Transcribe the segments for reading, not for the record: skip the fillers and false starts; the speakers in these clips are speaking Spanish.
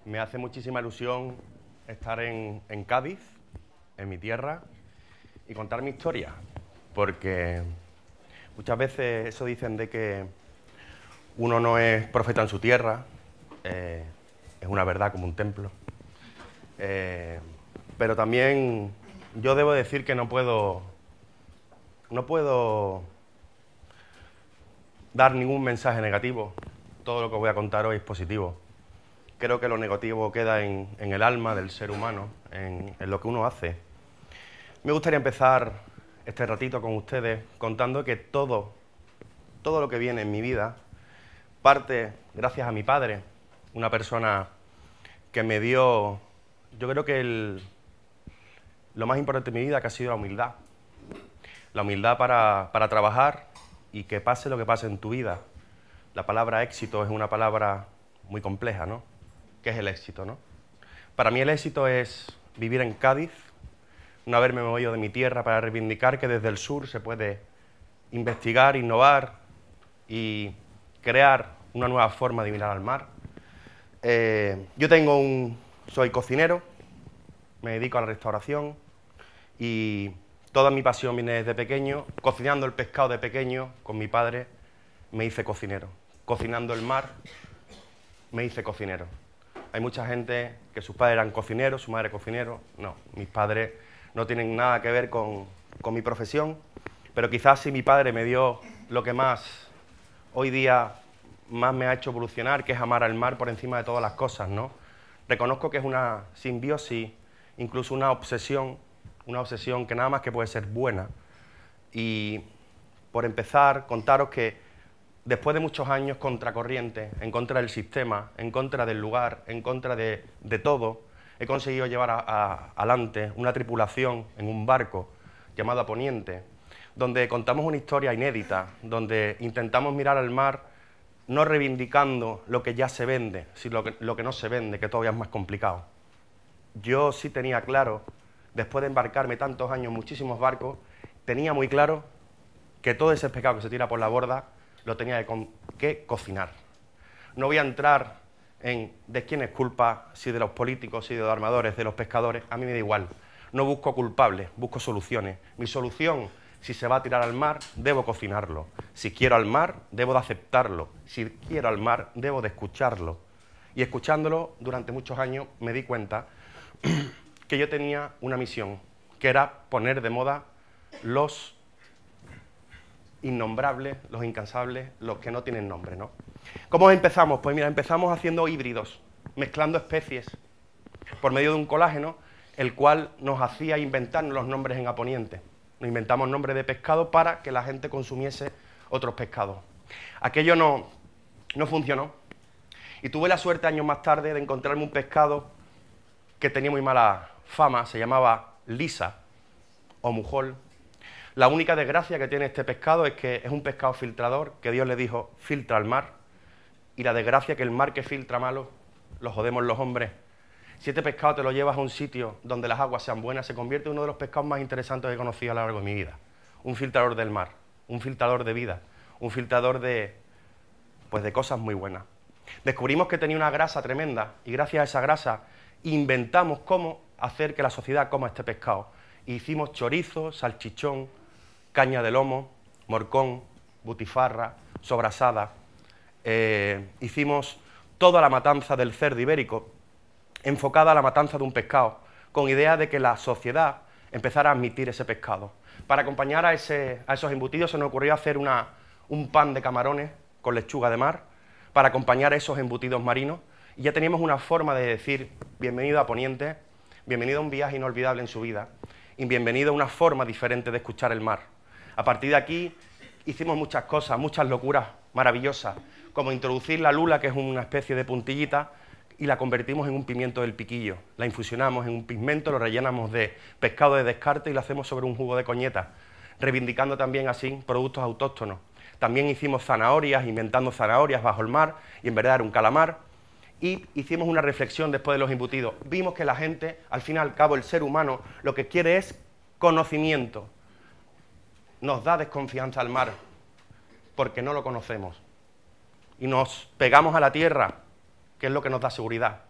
Me hace muchísima ilusión estar en Cádiz, en mi tierra, y contar mi historia, porque muchas veces eso dicen de que uno no es profeta en su tierra, es una verdad como un templo, pero también yo debo decir que no puedo dar ningún mensaje negativo. Todo lo que voy a contar hoy es positivo. Creo que lo negativo queda en el alma del ser humano, en lo que uno hace. Me gustaría empezar este ratito con ustedes contando que todo lo que viene en mi vida parte gracias a mi padre, una persona que me dio, yo creo que lo más importante de mi vida, que ha sido la humildad. La humildad para trabajar y que pase lo que pase en tu vida. La palabra éxito es una palabra muy compleja, ¿no? ¿Qué es el éxito, no? Para mí el éxito es vivir en Cádiz, no haberme movido de mi tierra para reivindicar que desde el sur se puede investigar, innovar y crear una nueva forma de mirar al mar. Soy cocinero, me dedico a la restauración y toda mi pasión viene desde pequeño. Cocinando el pescado de pequeño con mi padre me hice cocinero. Cocinando el mar me hice cocinero. Hay mucha gente que sus padres eran cocineros, su madre cocinero. No, mis padres no tienen nada que ver con mi profesión, pero quizás sí mi padre me dio lo que más hoy día más me ha hecho evolucionar, que es amar al mar por encima de todas las cosas, ¿no? Reconozco que es una simbiosis, incluso una obsesión que nada más que puede ser buena. Y por empezar, contaros que después de muchos años contracorriente, en contra del sistema, en contra del lugar, en contra de todo, he conseguido llevar adelante una tripulación en un barco llamado A Poniente, donde contamos una historia inédita, donde intentamos mirar al mar no reivindicando lo que ya se vende, sino lo que no se vende, que todavía es más complicado. Yo sí tenía claro, después de embarcarme tantos años en muchísimos barcos, tenía muy claro que todo ese pescado que se tira por la borda lo tenía que cocinar. No voy a entrar en de quién es culpa, si de los políticos, si de los armadores, de los pescadores, a mí me da igual. No busco culpables, busco soluciones. Mi solución, si se va a tirar al mar, debo cocinarlo. Si quiero al mar, debo de aceptarlo. Si quiero al mar, debo de escucharlo. Y escuchándolo durante muchos años me di cuenta que yo tenía una misión, que era poner de moda los innombrables, los incansables, los que no tienen nombre, ¿no? ¿Cómo empezamos? Pues mira, empezamos haciendo híbridos, mezclando especies, por medio de un colágeno, el cual nos hacía inventarnos los nombres en A Poniente. Nos inventamos nombres de pescado para que la gente consumiese otros pescados. Aquello no funcionó. Y tuve la suerte años más tarde de encontrarme un pescado que tenía muy mala fama, se llamaba lisa o mujol. La única desgracia que tiene este pescado es que es un pescado filtrador, que Dios le dijo, filtra al mar, y la desgracia que el mar que filtra malo, lo jodemos los hombres. Si este pescado te lo llevas a un sitio donde las aguas sean buenas, se convierte en uno de los pescados más interesantes que he conocido a lo largo de mi vida. Un filtrador del mar, un filtrador de vida, un filtrador de cosas muy buenas. Descubrimos que tenía una grasa tremenda, y gracias a esa grasa inventamos cómo hacer que la sociedad coma este pescado. Hicimos chorizo, salchichón, caña de lomo, morcón, butifarra, sobrasada. Hicimos toda la matanza del cerdo ibérico, enfocada a la matanza de un pescado, con idea de que la sociedad empezara a admitir ese pescado. Para acompañar a esos embutidos se nos ocurrió hacer un pan de camarones con lechuga de mar, para acompañar a esos embutidos marinos, y ya teníamos una forma de decir bienvenido a Poniente, bienvenido a un viaje inolvidable en su vida, y bienvenido a una forma diferente de escuchar el mar. A partir de aquí hicimos muchas cosas, muchas locuras maravillosas, como introducir la lula, que es una especie de puntillita, y la convertimos en un pimiento del piquillo. La infusionamos en un pigmento, lo rellenamos de pescado de descarte y lo hacemos sobre un jugo de coñeta, reivindicando también así productos autóctonos. También hicimos zanahorias, inventando zanahorias bajo el mar, y en verdad era un calamar. Y hicimos una reflexión después de los embutidos. Vimos que la gente, al fin y al cabo, el ser humano, lo que quiere es conocimiento. Nos da desconfianza al mar, porque no lo conocemos. Y nos pegamos a la tierra, que es lo que nos da seguridad.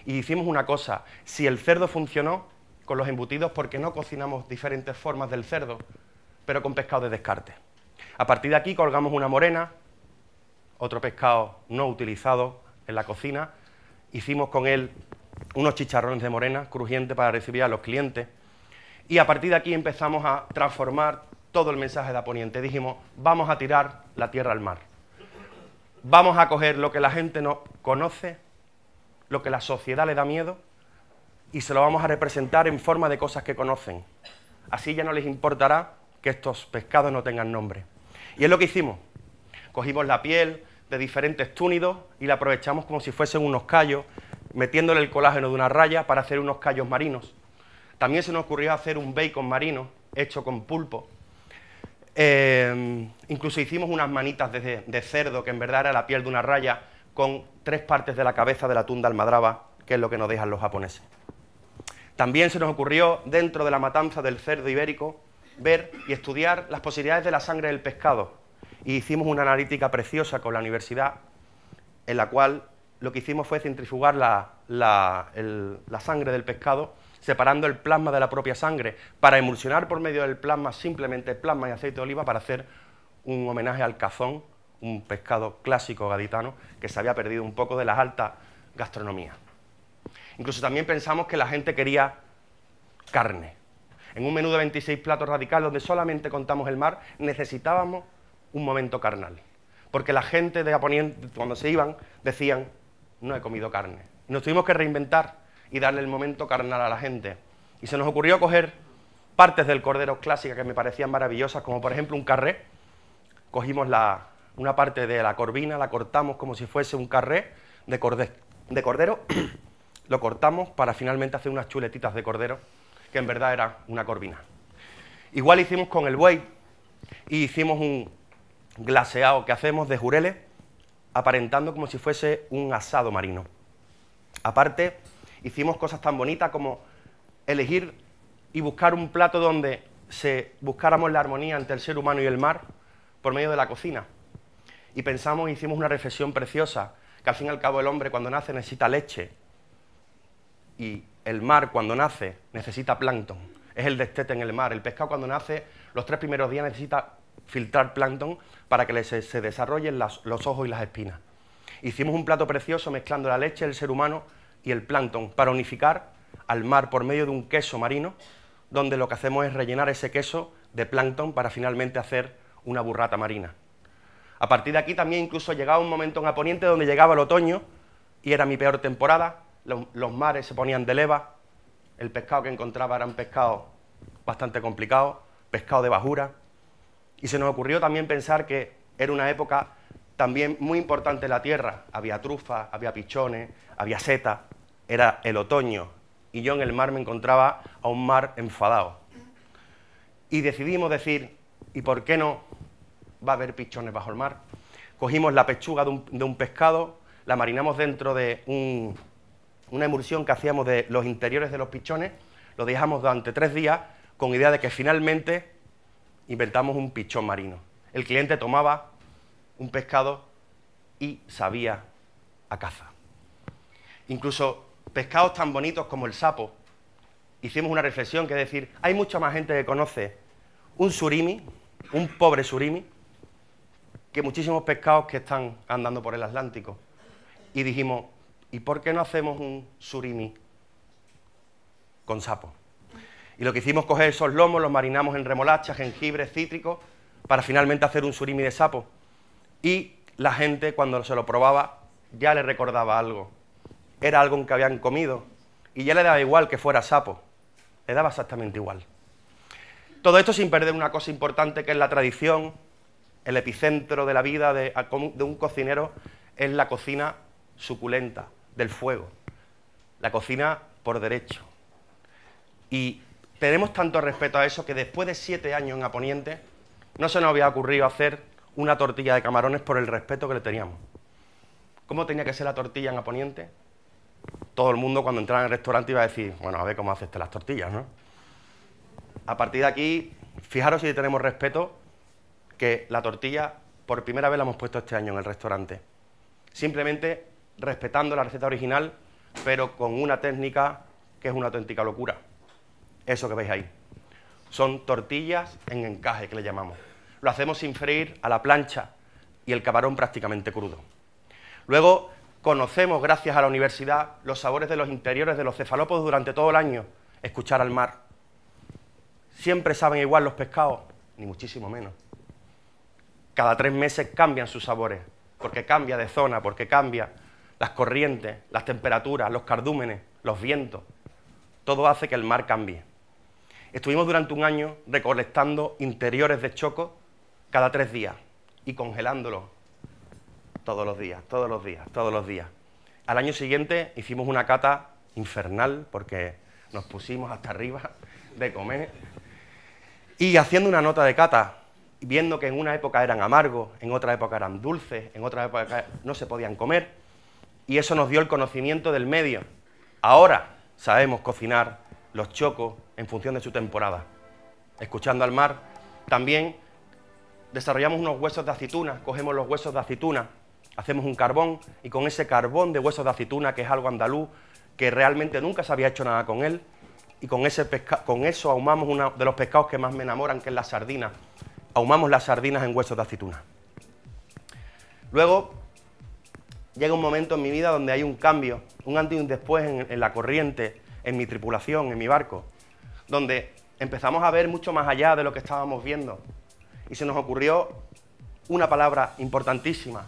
Y hicimos una cosa, si el cerdo funcionó con los embutidos, ¿por qué no cocinamos diferentes formas del cerdo, pero con pescado de descarte? A partir de aquí colgamos una morena, otro pescado no utilizado en la cocina, hicimos con él unos chicharrones de morena crujientes para recibir a los clientes, y a partir de aquí empezamos a transformar todo el mensaje de Aponiente. Dijimos, vamos a tirar la tierra al mar. Vamos a coger lo que la gente no conoce, lo que la sociedad le da miedo, y se lo vamos a representar en forma de cosas que conocen. Así ya no les importará que estos pescados no tengan nombre. Y es lo que hicimos. Cogimos la piel de diferentes túnidos y la aprovechamos como si fuesen unos callos, metiéndole el colágeno de una raya para hacer unos callos marinos. También se nos ocurrió hacer un bacon marino hecho con pulpo. Incluso hicimos unas manitas de cerdo, que en verdad era la piel de una raya, con 3 partes de la cabeza del atún de almadraba, que es lo que nos dejan los japoneses. También se nos ocurrió, dentro de la matanza del cerdo ibérico, ver y estudiar las posibilidades de la sangre del pescado. Y hicimos una analítica preciosa con la universidad, en la cual lo que hicimos fue centrifugar la sangre del pescado, separando el plasma de la propia sangre, para emulsionar por medio del plasma simplemente plasma y aceite de oliva para hacer un homenaje al cazón, un pescado clásico gaditano que se había perdido un poco de las altas gastronomías. Incluso también pensamos que la gente quería carne. En un menú de 26 platos radicales donde solamente contamos el mar, necesitábamos un momento carnal. Porque la gente de Aponiente, cuando se iban, decían, no he comido carne. Y nos tuvimos que reinventar y darle el momento carnal a la gente. Y se nos ocurrió coger partes del cordero clásica que me parecían maravillosas, como por ejemplo un carré. Cogimos una parte de la corvina, la cortamos como si fuese un carré de cordero, lo cortamos para finalmente hacer unas chuletitas de cordero, que en verdad era una corvina. Igual hicimos con el buey, y hicimos un glaseado que hacemos de jureles, aparentando como si fuese un asado marino. Aparte, hicimos cosas tan bonitas como elegir y buscar un plato donde buscáramos la armonía entre el ser humano y el mar por medio de la cocina. Y pensamos, hicimos una reflexión preciosa, que al fin y al cabo el hombre cuando nace necesita leche y el mar cuando nace necesita plancton. Es el destete en el mar. El pescado cuando nace, los 3 primeros días necesita filtrar plancton para que se desarrollen los ojos y las espinas. Hicimos un plato precioso mezclando la leche del ser humano y el plancton para unificar al mar por medio de un queso marino, donde lo que hacemos es rellenar ese queso de plancton para finalmente hacer una burrata marina. A partir de aquí también incluso llegaba un momento en Aponiente donde llegaba el otoño y era mi peor temporada, los mares se ponían de leva, el pescado que encontraba era un pescado bastante complicado, pescado de bajura, y se nos ocurrió también pensar que era una época también muy importante en la tierra, había trufas, había pichones, había setas, era el otoño, y yo en el mar me encontraba a un mar enfadado. Y decidimos decir, ¿y por qué no va a haber pichones bajo el mar? Cogimos la pechuga de un pescado, la marinamos dentro de una emulsión que hacíamos de los interiores de los pichones, lo dejamos durante 3 días con idea de que finalmente inventamos un pichón marino. El cliente tomaba un pescado y sabía a caza. Incluso pescados tan bonitos como el sapo, hicimos una reflexión que es decir, hay mucha más gente que conoce un surimi, un pobre surimi, que muchísimos pescados que están andando por el Atlántico. Y dijimos, ¿y por qué no hacemos un surimi con sapo? Y lo que hicimos es coger esos lomos, los marinamos en remolacha, jengibre, cítrico, para finalmente hacer un surimi de sapo. Y la gente, cuando se lo probaba, ya le recordaba algo. Era algo que habían comido y ya le daba igual que fuera sapo. Le daba exactamente igual. Todo esto sin perder una cosa importante que es la tradición, el epicentro de la vida de un cocinero es la cocina suculenta, del fuego. La cocina por derecho. Y tenemos tanto respeto a eso que después de 7 años en Aponiente no se nos había ocurrido hacer una tortilla de camarones por el respeto que le teníamos. ¿Cómo tenía que ser la tortilla en Aponiente? Todo el mundo cuando entraba en el restaurante iba a decir, bueno, a ver cómo haces las tortillas, ¿no? A partir de aquí, fijaros si tenemos respeto, que la tortilla por primera vez la hemos puesto este año en el restaurante. Simplemente respetando la receta original, pero con una técnica que es una auténtica locura. Eso que veis ahí. Son tortillas en encaje, que le llamamos. Lo hacemos sin freír, a la plancha, y el camarón prácticamente crudo. Luego conocemos, gracias a la universidad, los sabores de los interiores de los cefalópodos durante todo el año. Escuchar al mar. ¿Siempre saben igual los pescados? Ni muchísimo menos. Cada 3 meses cambian sus sabores, porque cambia de zona, porque cambia las corrientes, las temperaturas, los cardúmenes, los vientos. Todo hace que el mar cambie. Estuvimos durante un año recolectando interiores de choco cada 3 días y congelándolos todos los días, todos los días, todos los días. Al año siguiente hicimos una cata infernal porque nos pusimos hasta arriba de comer y haciendo una nota de cata, viendo que en una época eran amargos, en otra época eran dulces, en otra época no se podían comer, y eso nos dio el conocimiento del medio. Ahora sabemos cocinar los chocos en función de su temporada. Escuchando al mar, también desarrollamos unos huesos de aceituna, cogemos los huesos de aceituna, hacemos un carbón, y con ese carbón de huesos de aceituna, que es algo andaluz, que realmente nunca se había hecho nada con él, y con eso ahumamos uno de los pescados que más me enamoran, que es la sardina. Ahumamos las sardinas en huesos de aceituna. Luego llega un momento en mi vida donde hay un cambio, un antes y un después en la corriente, en mi tripulación, en mi barco, donde empezamos a ver mucho más allá de lo que estábamos viendo. Y se nos ocurrió una palabra importantísima,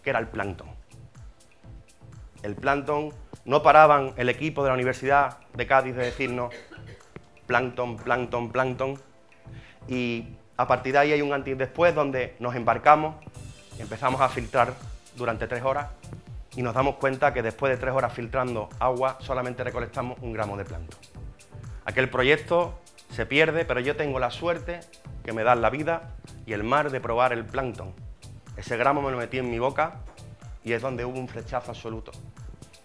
que era el plancton. El plancton, no paraban el equipo de la Universidad de Cádiz de decirnos plancton, plancton, plancton, y a partir de ahí hay un antes y después donde nos embarcamos y empezamos a filtrar durante 3 horas y nos damos cuenta que después de 3 horas filtrando agua solamente recolectamos 1 gramo de plancton. Aquel proyecto se pierde, pero yo tengo la suerte que me dan la vida y el mar de probar el plancton. Ese gramo me lo metí en mi boca y es donde hubo un flechazo absoluto.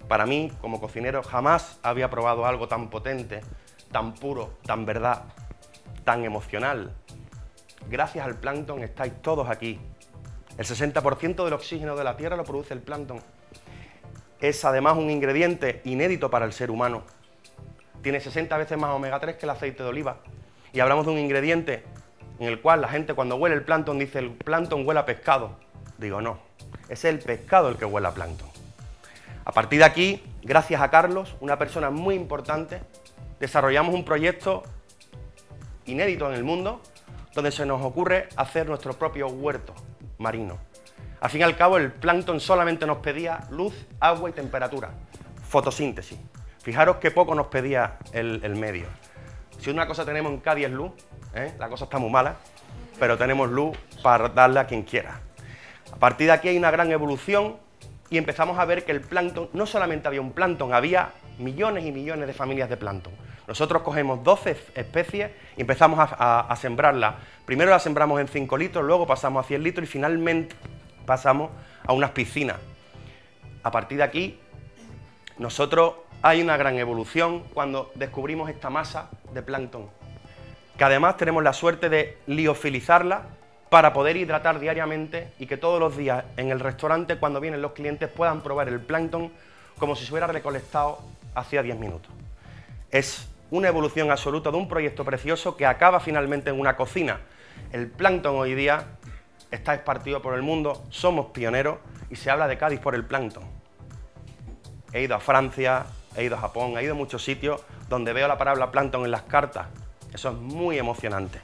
Para mí, como cocinero, jamás había probado algo tan potente, tan puro, tan verdad, tan emocional. Gracias al plancton estáis todos aquí. El 60% del oxígeno de la Tierra lo produce el plancton. Es además un ingrediente inédito para el ser humano. Tiene 60 veces más omega 3 que el aceite de oliva. Y hablamos de un ingrediente en el cual la gente cuando huele el plancton dice el plancton huele a pescado. Digo, no, es el pescado el que huele a plancton. A partir de aquí, gracias a Carlos, una persona muy importante, desarrollamos un proyecto inédito en el mundo donde se nos ocurre hacer nuestro propio huerto marino. Al fin y al cabo, el plancton solamente nos pedía luz, agua y temperatura, fotosíntesis. Fijaros qué poco nos pedía el medio. Si una cosa tenemos en Cádiz es luz, la cosa está muy mala, pero tenemos luz para darle a quien quiera. A partir de aquí hay una gran evolución y empezamos a ver que el plancton, no solamente había un plancton, había millones y millones de familias de plancton. Nosotros cogemos 12 especies y empezamos a sembrarlas. Primero las sembramos en 5 litros, luego pasamos a 100 litros y finalmente pasamos a unas piscinas. A partir de aquí, hay una gran evolución cuando descubrimos esta masa de plancton, que además tenemos la suerte de liofilizarla para poder hidratar diariamente y que todos los días en el restaurante, cuando vienen los clientes, puedan probar el plancton como si se hubiera recolectado hacía 10 minutos. Es una evolución absoluta de un proyecto precioso que acaba finalmente en una cocina. El plancton hoy día está esparcido por el mundo, somos pioneros y se habla de Cádiz por el plancton. He ido a Francia, he ido a Japón, he ido a muchos sitios donde veo la palabra plancton en las cartas. Eso es muy emocionante.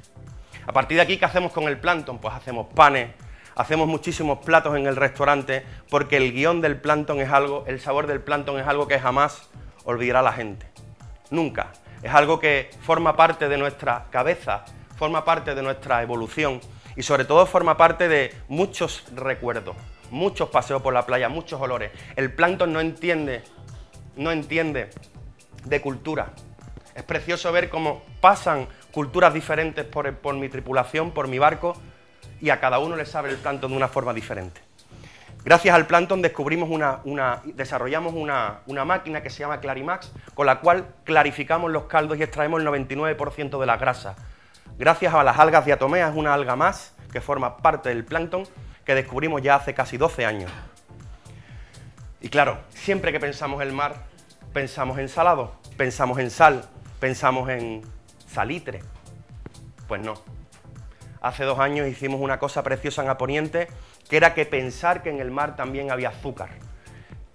A partir de aquí, ¿qué hacemos con el plancton? Pues hacemos panes, hacemos muchísimos platos en el restaurante, porque el guión del plancton es algo, el sabor del plancton es algo que jamás olvidará la gente. Nunca. Es algo que forma parte de nuestra cabeza, forma parte de nuestra evolución y sobre todo forma parte de muchos recuerdos, muchos paseos por la playa, muchos olores. El plancton no entiende de cultura. Es precioso ver cómo pasan culturas diferentes por mi tripulación, por mi barco, y a cada uno le sabe el plancton de una forma diferente. Gracias al plancton desarrollamos una máquina que se llama Clarimax, con la cual clarificamos los caldos y extraemos el 99% de la grasa. Gracias a las algas diatomeas, es una alga más que forma parte del plancton que descubrimos ya hace casi 12 años. Y claro, siempre que pensamos el mar, Pensamos en salado, pensamos en sal, pensamos en salitre. Pues no. Hace 2 años hicimos una cosa preciosa en A Poniente, que era que pensar que en el mar también había azúcar.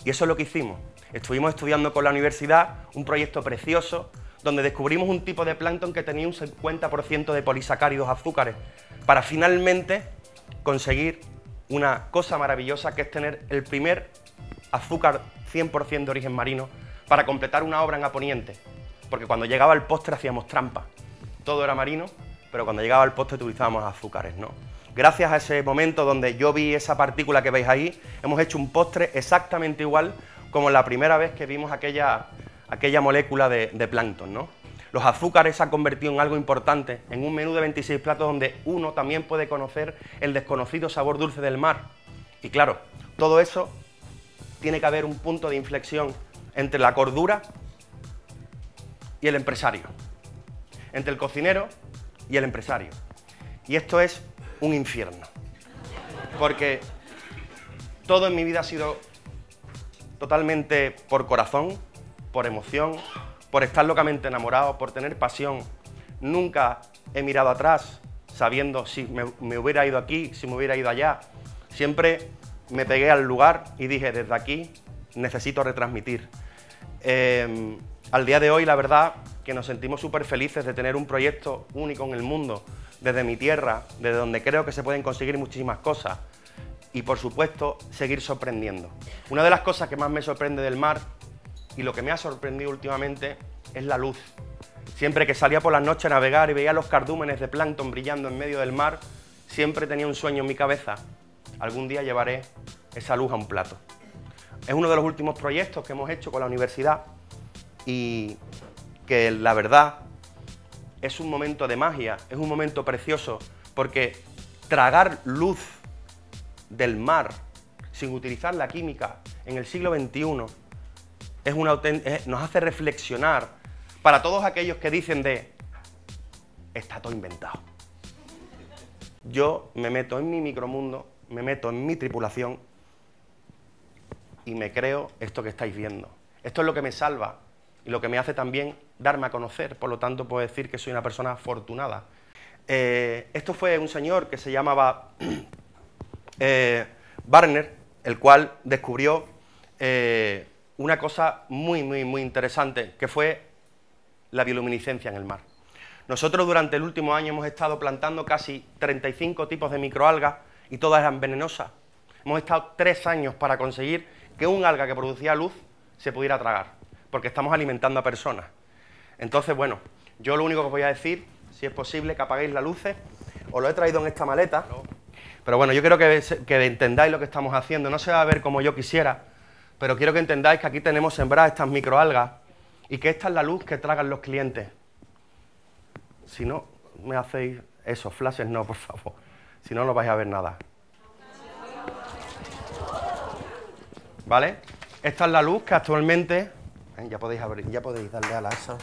Y eso es lo que hicimos. Estuvimos estudiando con la universidad un proyecto precioso donde descubrimos un tipo de plancton que tenía un 50% de polisacáridos azúcares para finalmente conseguir una cosa maravillosa que es tener el primer azúcar 100% de origen marino para completar una obra en A Poniente. Porque cuando llegaba el postre hacíamos trampa. Todo era marino, pero cuando llegaba el postre utilizábamos azúcares, ¿no? Gracias a ese momento donde yo vi esa partícula que veis ahí, hemos hecho un postre exactamente igual como la primera vez que vimos aquella molécula de plancton, ¿no? Los azúcares se han convertido en algo importante, en un menú de 26 platos donde uno también puede conocer el desconocido sabor dulce del mar. Y claro, todo eso tiene que haber un punto de inflexión entre la cordura y el empresario, entre el cocinero y el empresario. Y esto es un infierno, porque todo en mi vida ha sido totalmente por corazón, por emoción, por estar locamente enamorado, por tener pasión. Nunca he mirado atrás sabiendo si me hubiera ido aquí, si me hubiera ido allá. Siempre me pegué al lugar y dije, desde aquí necesito retransmitir. Al día de hoy, la verdad, que nos sentimos súper felices de tener un proyecto único en el mundo, desde mi tierra, desde donde creo que se pueden conseguir muchísimas cosas y, por supuesto, seguir sorprendiendo. Una de las cosas que más me sorprende del mar y lo que me ha sorprendido últimamente es la luz. Siempre que salía por las noches a navegar y veía los cardúmenes de plancton brillando en medio del mar, siempre tenía un sueño en mi cabeza. Algún día llevaré esa luz a un plato. Es uno de los últimos proyectos que hemos hecho con la universidad y que la verdad es un momento de magia, es un momento precioso, porque tragar luz del mar sin utilizar la química en el siglo XXI nos hace reflexionar para todos aquellos que dicen está todo inventado. Yo me meto en mi micromundo, me meto en mi tripulación y me creo esto que estáis viendo. Esto es lo que me salva y lo que me hace también darme a conocer, por lo tanto puedo decir que soy una persona afortunada. Esto fue un señor que se llamaba Barner, el cual descubrió una cosa muy interesante, que fue la bioluminiscencia en el mar. Nosotros durante el último año hemos estado plantando casi 35 tipos de microalgas y todas eran venenosas. Hemos estado 3 años para conseguir que un alga que producía luz se pudiera tragar, porque estamos alimentando a personas. Entonces, bueno, yo lo único que os voy a decir, si es posible, que apaguéis las luces. Os lo he traído en esta maleta, pero bueno, yo quiero que entendáis lo que estamos haciendo. No se va a ver como yo quisiera, pero quiero que entendáis que aquí tenemos sembradas estas microalgas y que esta es la luz que tragan los clientes. Si no me hacéis esos flashes, no, por favor. Si no, no vais a ver nada. ¿Vale? Esta es la luz que actualmente... ya podéis darle a la esa.